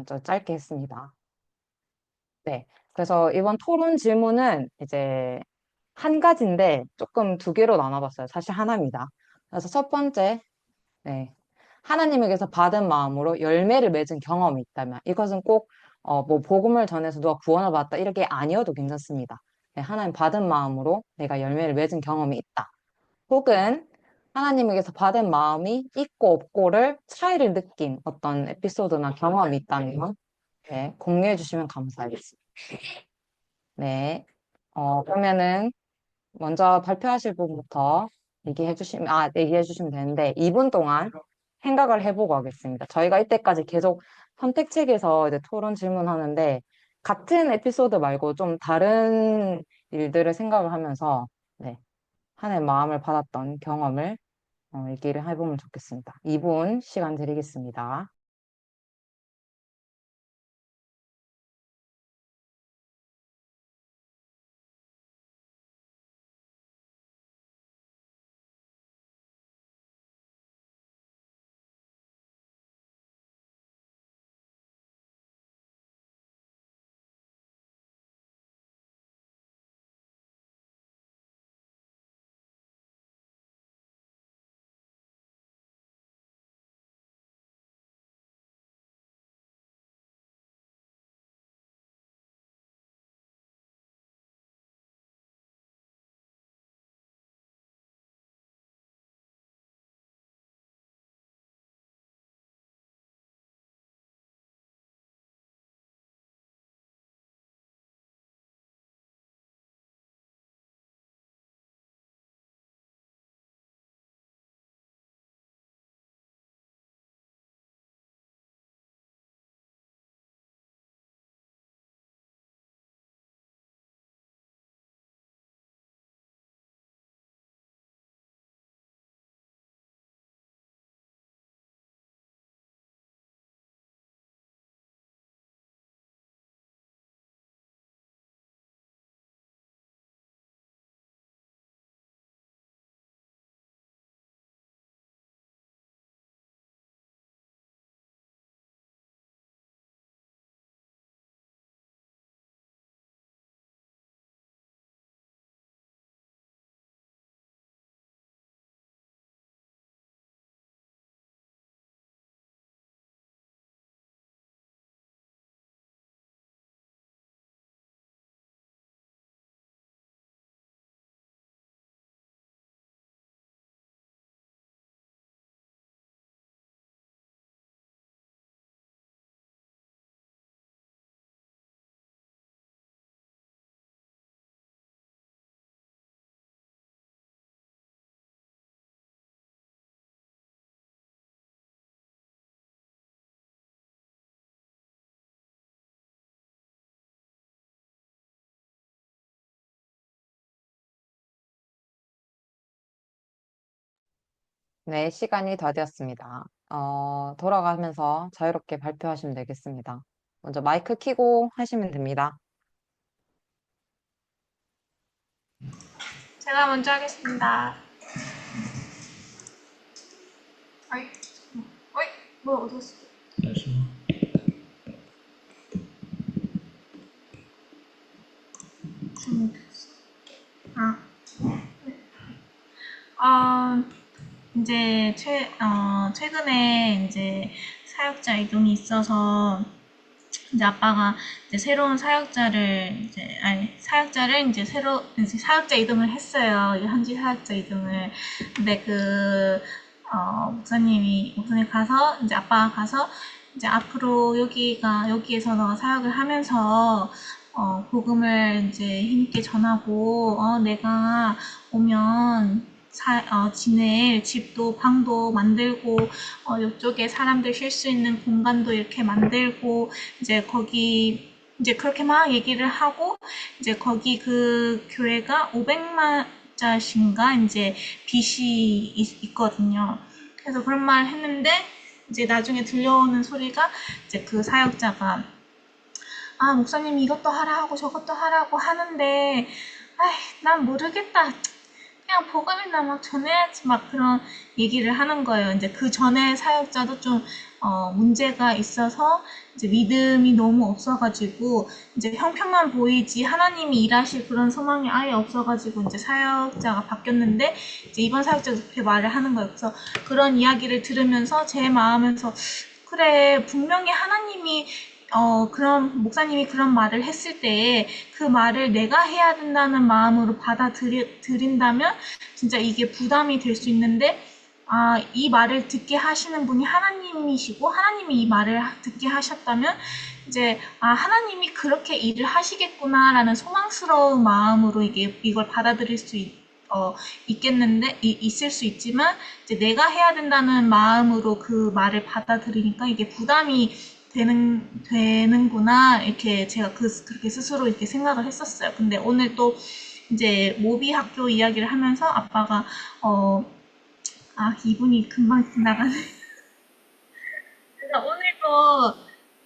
좀 짧게 했습니다. 네. 그래서 이번 토론 질문은 이제 한 가지인데 조금 두 개로 나눠봤어요. 사실 하나입니다. 그래서 첫 번째, 네. 하나님에게서 받은 마음으로 열매를 맺은 경험이 있다면 이것은 꼭 뭐 복음을 전해서 누가 구원을 받았다 이렇게 아니어도 괜찮습니다. 네, 하나님 받은 마음으로 내가 열매를 맺은 경험이 있다. 혹은 하나님에게서 받은 마음이 있고 없고를 차이를 느낀 어떤 에피소드나 경험이 있다면 네, 공유해 주시면 감사하겠습니다. 네. 그러면은 먼저 발표하실 분부터 얘기해 주시면 되는데 2분 동안 생각을 해보고 하겠습니다. 저희가 이때까지 계속 선택책에서 이제 토론 질문하는데 같은 에피소드 말고 좀 다른 일들을 생각을 하면서 네, 한해 마음을 받았던 경험을 얘기를 해보면 좋겠습니다. 2분 시간 드리겠습니다. 네, 시간이 다 되었습니다. 돌아가면서 자유롭게 발표하시면 되겠습니다. 먼저 마이크 켜고 하시면 됩니다. 제가 먼저 하겠습니다. 어이, 어이, 뭐 어디 갔어? 준비됐어? 아, 어, 이제 최근에 이제 사역자 이동이 있어서 이제 아빠가 이제 새로운 사역자를 이제 이제 사역자 이동을 했어요. 현지 사역자 이동을. 근데 목사님 가서 이제 아빠가 가서 이제 앞으로 여기에서 너가 사역을 하면서 복음을 이제 힘있게 전하고 내가 오면 지낼 집도 방도 만들고 이쪽에 사람들 쉴 수 있는 공간도 이렇게 만들고 이제 거기 이제 그렇게 막 얘기를 하고 이제 거기 그 교회가 500만 자신가 이제 빚이 있거든요. 그래서 그런 말 했는데 이제 나중에 들려오는 소리가 이제 그 사역자가 목사님이 이것도 하라 하고 저것도 하라고 하는데 난 모르겠다. 그냥 복음이나 막 전해야지 막 그런 얘기를 하는 거예요. 이제 그 전에 사역자도 좀 문제가 있어서 이제 믿음이 너무 없어가지고 이제 형편만 보이지 하나님이 일하실 그런 소망이 아예 없어가지고 이제 사역자가 바뀌었는데 이제 이번 사역자도 그렇게 말을 하는 거예요. 그래서 그런 이야기를 들으면서 제 마음에서 그래 분명히 하나님이 그런 목사님이 그런 말을 했을 때 그 말을 내가 해야 된다는 마음으로 받아들인다면 진짜 이게 부담이 될 수 있는데 이 말을 듣게 하시는 분이 하나님이시고 하나님이 이 말을 듣게 하셨다면 이제 하나님이 그렇게 일을 하시겠구나라는 소망스러운 마음으로 이걸 받아들일 수 있겠는데 있을 수 있지만 이제 내가 해야 된다는 마음으로 그 말을 받아들이니까 이게 부담이 되는구나 이렇게 제가 그렇게 스스로 이렇게 생각을 했었어요. 근데 오늘 또 이제 모비 학교 이야기를 하면서 아빠가 어, 이분이 금방 지나가네. 그래서 오늘도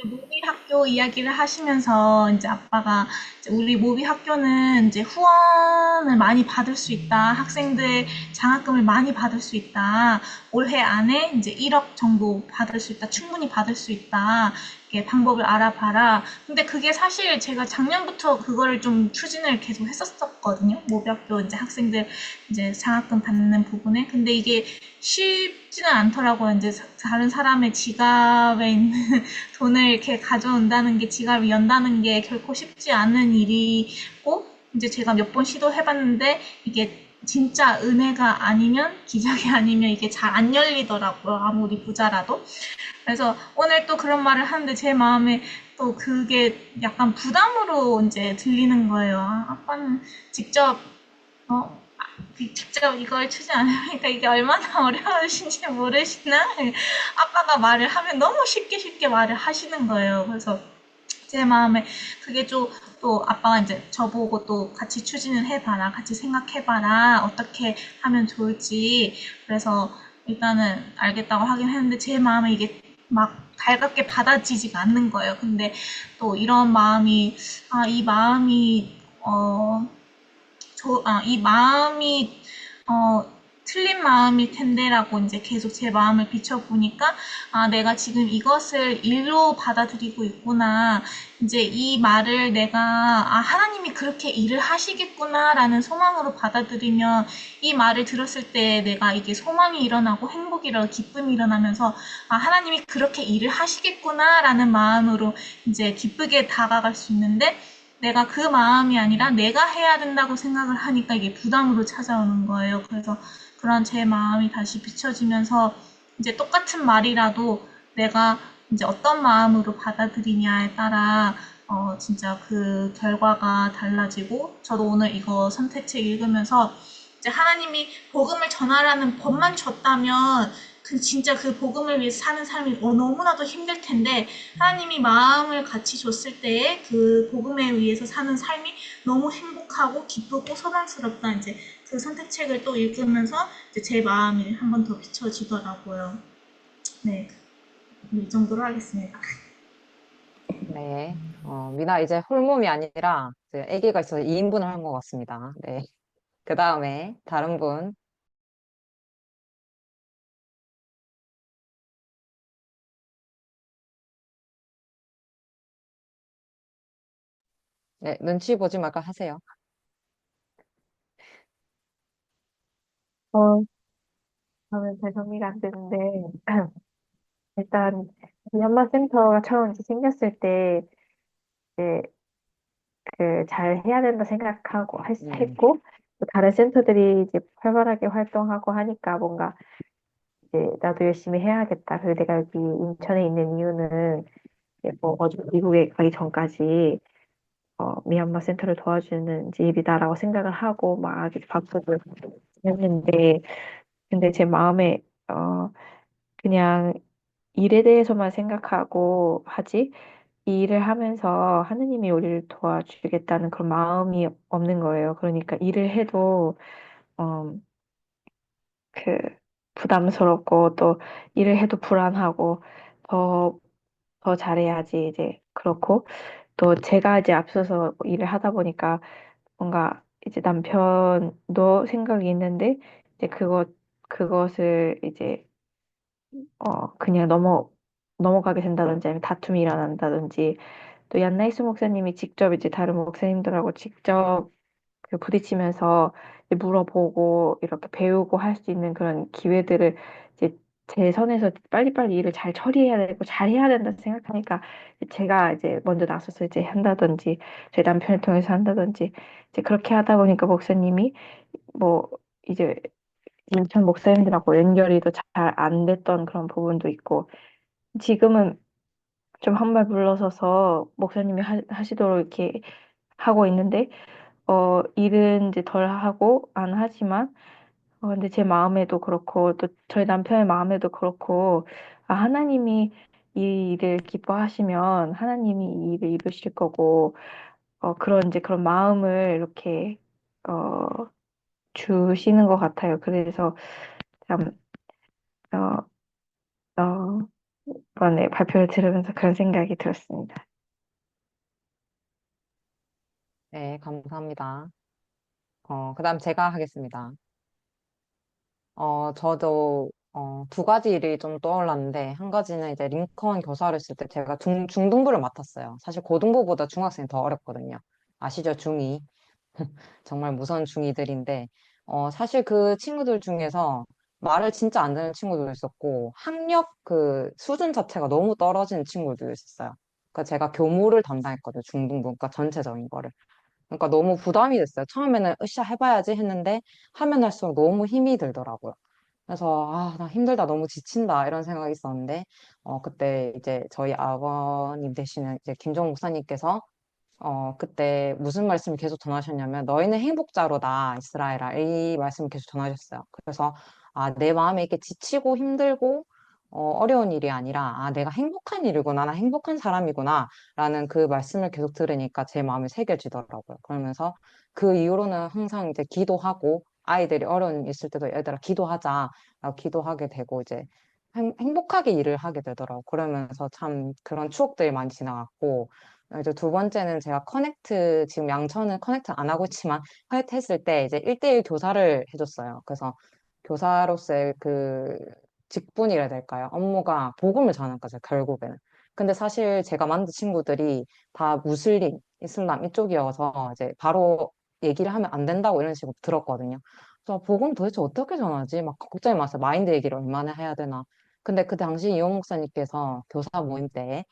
모비 학교 이야기를 하시면서 이제 아빠가 이제 우리 모비 학교는 이제 후원을 많이 받을 수 있다. 학생들 장학금을 많이 받을 수 있다. 올해 안에 이제 1억 정도 받을 수 있다. 충분히 받을 수 있다. 이렇게 방법을 알아봐라. 근데 그게 사실 제가 작년부터 그거를 좀 추진을 계속 했었거든요. 모비 학교 이제 학생들 이제 장학금 받는 부분에. 근데 이게 쉽지는 않더라고요. 이제 다른 사람의 지갑에 있는 돈을 이렇게 가져온다는 게, 지갑을 연다는 게 결코 쉽지 않은 일이고, 이제 제가 몇 번 시도해봤는데, 이게 진짜 은혜가 아니면, 기적이 아니면 이게 잘 안 열리더라고요. 아무리 부자라도. 그래서 오늘 또 그런 말을 하는데 제 마음에 또 그게 약간 부담으로 이제 들리는 거예요. 아빠는 직접 직접 이걸 추지 않으니까 이게 얼마나 어려우신지 모르시나? 아빠가 말을 하면 너무 쉽게 쉽게 말을 하시는 거예요. 그래서 제 마음에 그게 좀 또 아빠가 이제 저보고 또 같이 추진을 해봐라, 같이 생각해봐라, 어떻게 하면 좋을지. 그래서 일단은 알겠다고 하긴 했는데 제 마음에 이게 막 달갑게 받아지지가 않는 거예요. 근데 또 이런 마음이, 이 마음이, 이 마음이 틀린 마음일 텐데라고 이제 계속 제 마음을 비춰보니까 내가 지금 이것을 일로 받아들이고 있구나. 이제 이 말을 내가 하나님이 그렇게 일을 하시겠구나라는 소망으로 받아들이면 이 말을 들었을 때 내가 이게 소망이 일어나고 행복이 일어나고 기쁨이 일어나면서 하나님이 그렇게 일을 하시겠구나라는 마음으로 이제 기쁘게 다가갈 수 있는데 내가 그 마음이 아니라 내가 해야 된다고 생각을 하니까 이게 부담으로 찾아오는 거예요. 그래서 그런 제 마음이 다시 비춰지면서 이제 똑같은 말이라도 내가 이제 어떤 마음으로 받아들이냐에 따라 진짜 그 결과가 달라지고 저도 오늘 이거 선택책 읽으면서 이제 하나님이 복음을 전하라는 법만 줬다면 진짜 그 복음을 위해서 사는 삶이 너무나도 힘들 텐데 하나님이 마음을 같이 줬을 때에 그 복음에 의해서 사는 삶이 너무 행복하고 기쁘고 소망스럽다. 이제 그 선택책을 또 읽으면서 이제 제 마음이 한 번 더 비춰지더라고요. 네, 이 정도로 하겠습니다. 네. 미나 이제 홀몸이 아니라 그 아기가 있어서 2인분을 한 것 같습니다. 네. 그 다음에 다른 분. 네, 눈치 보지 말까 하세요. 어, 저는 잘 정리가 안 되는데, 일단, 연마센터가 처음 이제 생겼을 때, 이제, 잘 해야 된다 생각하고, 음, 했고, 또 다른 센터들이 이제 활발하게 활동하고 하니까 뭔가, 이제, 나도 열심히 해야겠다. 그리고 내가 여기 인천에 있는 이유는, 이제 뭐, 어디 미국에 가기 전까지, 미얀마 센터를 도와주는 이제 일이다라고 생각을 하고, 막, 이렇게 바꾸고 했는데, 근데 제 마음에, 그냥 일에 대해서만 생각하고 하지, 이 일을 하면서 하느님이 우리를 도와주겠다는 그런 마음이 없는 거예요. 그러니까 일을 해도, 어, 그, 부담스럽고, 또 일을 해도 불안하고, 더, 더 잘해야지, 이제, 그렇고, 또 제가 이제 앞서서 일을 하다 보니까 뭔가 이제 남편도 생각이 있는데 이제 그것을 이제 그냥 넘어가게 된다든지 아니면 다툼이 일어난다든지 또 얀나이스 목사님이 직접 이제 다른 목사님들하고 직접 그 부딪히면서 이제 물어보고 이렇게 배우고 할 수 있는 그런 기회들을 이제 제 선에서 빨리빨리 일을 잘 처리해야 되고 잘 해야 된다 생각하니까 제가 이제 먼저 나서서 이제 한다든지 제 남편을 통해서 한다든지 이제 그렇게 하다 보니까 목사님이 뭐 이제 인천 목사님들하고 연결이 더 잘 안 됐던 그런 부분도 있고 지금은 좀 한 발 물러서서 목사님이 하시도록 이렇게 하고 있는데 일은 이제 덜 하고 안 하지만 근데 제 마음에도 그렇고 또 저희 남편의 마음에도 그렇고 하나님이 이 일을 기뻐하시면 하나님이 이 일을 이루실 거고 그런 이제 그런 마음을 이렇게 어 주시는 것 같아요. 그래서 참 어, 이번에 발표를 들으면서 그런 생각이 들었습니다. 네, 감사합니다. 그다음 제가 하겠습니다. 저도 두 가지 일이 좀 떠올랐는데 한 가지는 이제 링컨 교사를 했을 때 제가 중등부를 맡았어요. 사실 고등부보다 중학생이 더 어렵거든요. 아시죠? 중2. 정말 무서운 중이들인데, 사실 그 친구들 중에서 말을 진짜 안 듣는 친구들도 있었고, 학력 그 수준 자체가 너무 떨어지는 친구들도 있었어요. 그러니까 제가 교무를 담당했거든요. 중등부, 그러니까 전체적인 거를. 그러니까 너무 부담이 됐어요. 처음에는 으쌰 해봐야지 했는데, 하면 할수록 너무 힘이 들더라고요. 그래서, 아, 나 힘들다, 너무 지친다, 이런 생각이 있었는데, 그때 이제 저희 아버님 되시는 이제 김종 목사님께서 그때 무슨 말씀을 계속 전하셨냐면, 너희는 행복자로다, 이스라엘아. 이 말씀을 계속 전하셨어요. 그래서, 내 마음에 이렇게 지치고 힘들고, 어려운 일이 아니라, 내가 행복한 일이구나, 나 행복한 사람이구나, 라는 그 말씀을 계속 들으니까 제 마음에 새겨지더라고요. 그러면서 그 이후로는 항상 이제 기도하고, 아이들이 어려운 일 있을 때도 얘들아, 기도하자, 라고 기도하게 되고, 이제 행복하게 일을 하게 되더라고요. 그러면서 참 그런 추억들이 많이 지나갔고, 이제 두 번째는 제가 커넥트, 지금 양천은 커넥트 안 하고 있지만, 커넥트 했을 때 이제 1대1 교사를 해줬어요. 그래서 교사로서의 그 직분이라 해야 될까요? 업무가 복음을 전하는 거죠, 결국에는. 근데 사실 제가 만든 친구들이 다 무슬림, 이슬람 이쪽이어서 이제 바로 얘기를 하면 안 된다고 이런 식으로 들었거든요. 그래서 복음 도대체 어떻게 전하지? 막 걱정이 많았어요. 마인드 얘기를 얼마나 해야 되나. 근데 그 당시 이용 목사님께서 교사 모임 때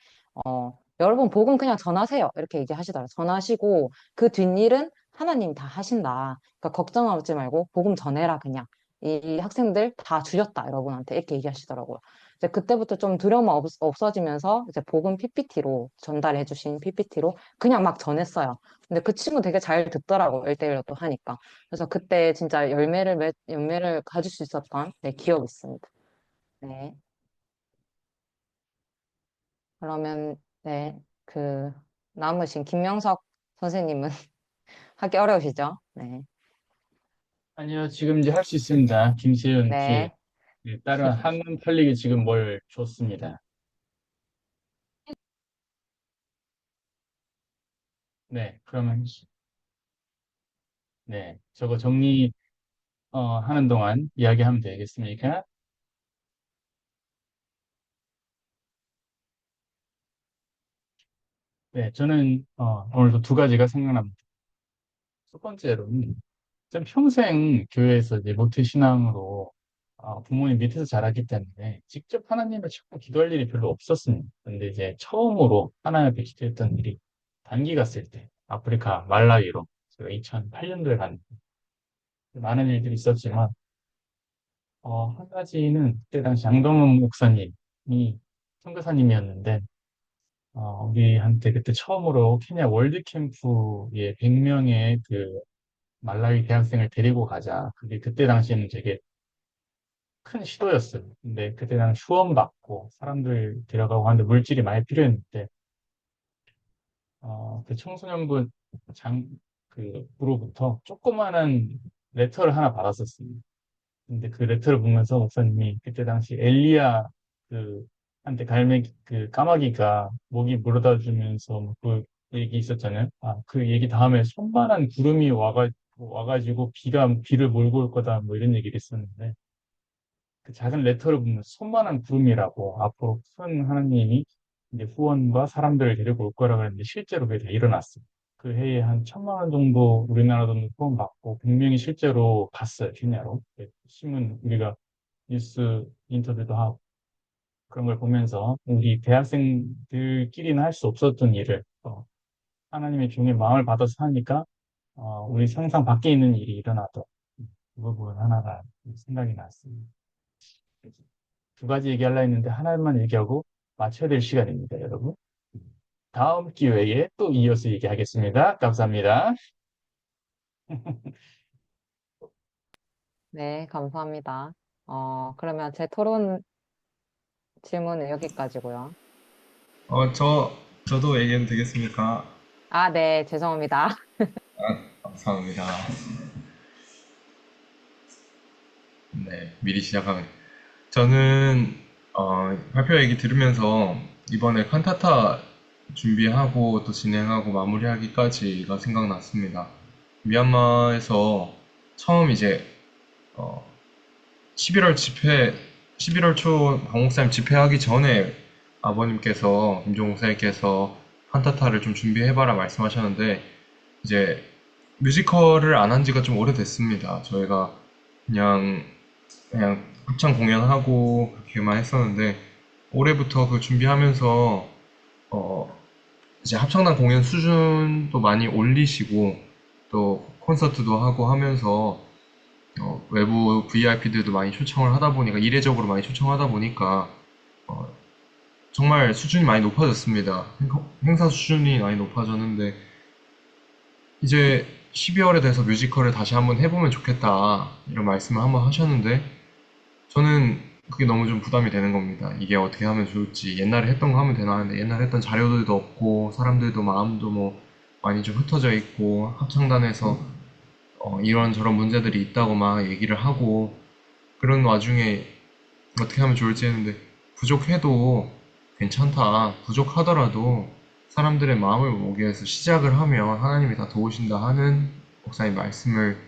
여러분 복음 그냥 전하세요. 이렇게 얘기하시더라고요. 전하시고 그 뒷일은 하나님이 다 하신다. 그러니까 걱정하지 말고 복음 전해라 그냥. 이 학생들 다 주셨다 여러분한테 이렇게 얘기하시더라고요. 이제 그때부터 좀 두려움 없어지면서 이제 복음 PPT로 전달해 주신 PPT로 그냥 막 전했어요. 근데 그 친구 되게 잘 듣더라고요. 1대1로 또 하니까. 그래서 그때 진짜 열매를 가질 수 있었던 네, 기억이 있습니다. 네. 그러면 네. 그 남으신 김명석 선생님은 하기 어려우시죠? 네. 아니요, 지금 이제 할 수 있습니다. 김세윤 씨. 네. 네, 다른 한문 팔리기 지금 뭘 줬습니다. 네, 그러면, 네, 저거 정리, 하는 동안 이야기하면 되겠습니까? 네, 저는, 오늘도 두 가지가 생각납니다. 첫 번째로는, 전 평생 교회에서 이제 모태신앙으로, 부모님 밑에서 자랐기 때문에 직접 하나님을 찾고 기도할 일이 별로 없었습니다. 근데 이제 처음으로 하나님 앞에 기도했던 일이 단기 갔을 때, 아프리카 말라위로, 제가 2008년도에 갔는데, 많은 일들이 있었지만, 한 가지는 그때 당시 양동근 목사님이 선교사님이었는데, 우리한테 그때 처음으로 케냐 월드캠프에 100명의 그 말라위 대학생을 데리고 가자. 그게 그때 당시에는 되게 큰 시도였어요. 근데 그때 당시 후원받고 사람들 데려가고 하는데 물질이 많이 필요했는데, 그 청소년부 그로부터 조그마한 레터를 하나 받았었습니다. 근데 그 레터를 보면서 목사님이 그때 당시 엘리야 그 한테 그 까마귀가 모기 물어다 주면서 뭐그 얘기 있었잖아요. 그 얘기 다음에 손만한 구름이 와가지고 와가지고 비를 몰고 올 거다 뭐 이런 얘기를 했었는데 그 작은 레터를 보면 손만한 구름이라고 앞으로 큰 하나님이 이제 후원과 사람들을 데리고 올 거라 그랬는데 실제로 그게 다 일어났어요. 그 해에 한 1,000만 원 정도 우리나라 돈으로 후원 받고 100명이 실제로 갔어요, 케냐로. 신문 우리가 뉴스 인터뷰도 하고 그런 걸 보면서 우리 대학생들끼리는 할 수 없었던 일을 하나님의 종의 마음을 받아서 하니까 우리 상상 밖에 있는 일이 일어나도 그 부분 하나가 생각이 났습니다. 두 가지 얘기하려 했는데 하나만 얘기하고 마쳐야 될 시간입니다, 여러분. 다음 기회에 또 이어서 얘기하겠습니다. 감사합니다. 네, 감사합니다. 그러면 제 토론 질문은 여기까지고요. 저도 얘기해도 되겠습니까? 아, 네, 죄송합니다. 감사합니다. 네, 미리 시작하면. 저는, 발표 얘기 들으면서 이번에 칸타타 준비하고 또 진행하고 마무리하기까지가 생각났습니다. 미얀마에서 처음 이제, 어, 11월 집회, 11월 초 방목사님 집회하기 전에 아버님께서, 김종국 목사님께서 칸타타를 좀 준비해봐라 말씀하셨는데, 이제 뮤지컬을 안 한 지가 좀 오래됐습니다. 저희가 그냥 합창 공연하고 그렇게만 했었는데 올해부터 그 준비하면서 어 이제 합창단 공연 수준도 많이 올리시고 또 콘서트도 하고 하면서 외부 VIP들도 많이 초청을 하다 보니까 이례적으로 많이 초청하다 보니까 어, 정말 수준이 많이 높아졌습니다. 행사 수준이 많이 높아졌는데 이제 12월에 돼서 뮤지컬을 다시 한번 해보면 좋겠다 이런 말씀을 한번 하셨는데 저는 그게 너무 좀 부담이 되는 겁니다. 이게 어떻게 하면 좋을지 옛날에 했던 거 하면 되나 하는데 옛날에 했던 자료들도 없고 사람들도 마음도 뭐 많이 좀 흩어져 있고 합창단에서 이런저런 문제들이 있다고 막 얘기를 하고 그런 와중에 어떻게 하면 좋을지 했는데 부족해도 괜찮다. 부족하더라도 사람들의 마음을 모으기 위해서 시작을 하면 하나님이 다 도우신다 하는 목사님 말씀을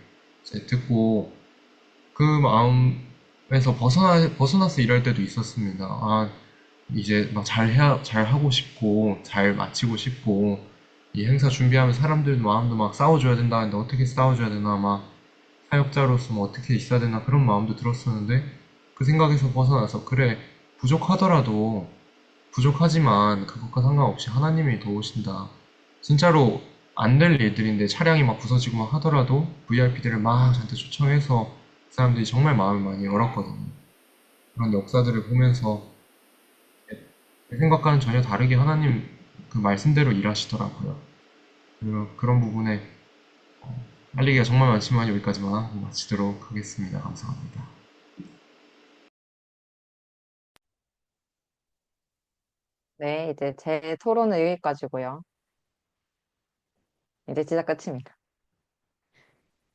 이제 듣고 그 마음에서 벗어나서 일할 때도 있었습니다. 아, 이제 막 잘하고 싶고, 잘 마치고 싶고, 이 행사 준비하면 사람들 마음도 막 싸워줘야 된다 하는데 어떻게 싸워줘야 되나, 막 사역자로서 뭐 어떻게 있어야 되나 그런 마음도 들었었는데 그 생각에서 벗어나서 그래, 부족하더라도 부족하지만 그것과 상관없이 하나님이 도우신다. 진짜로 안 될 일들인데 차량이 막 부서지고 막 하더라도 VIP들을 막 저한테 초청해서 사람들이 정말 마음을 많이 열었거든요. 그런 역사들을 보면서 내 생각과는 전혀 다르게 하나님 그 말씀대로 일하시더라고요. 그런 부분에 할 얘기가 정말 많지만 여기까지만 마치도록 하겠습니다. 감사합니다. 네, 이제 제 토론은 여기까지고요. 이제 진짜 끝입니다.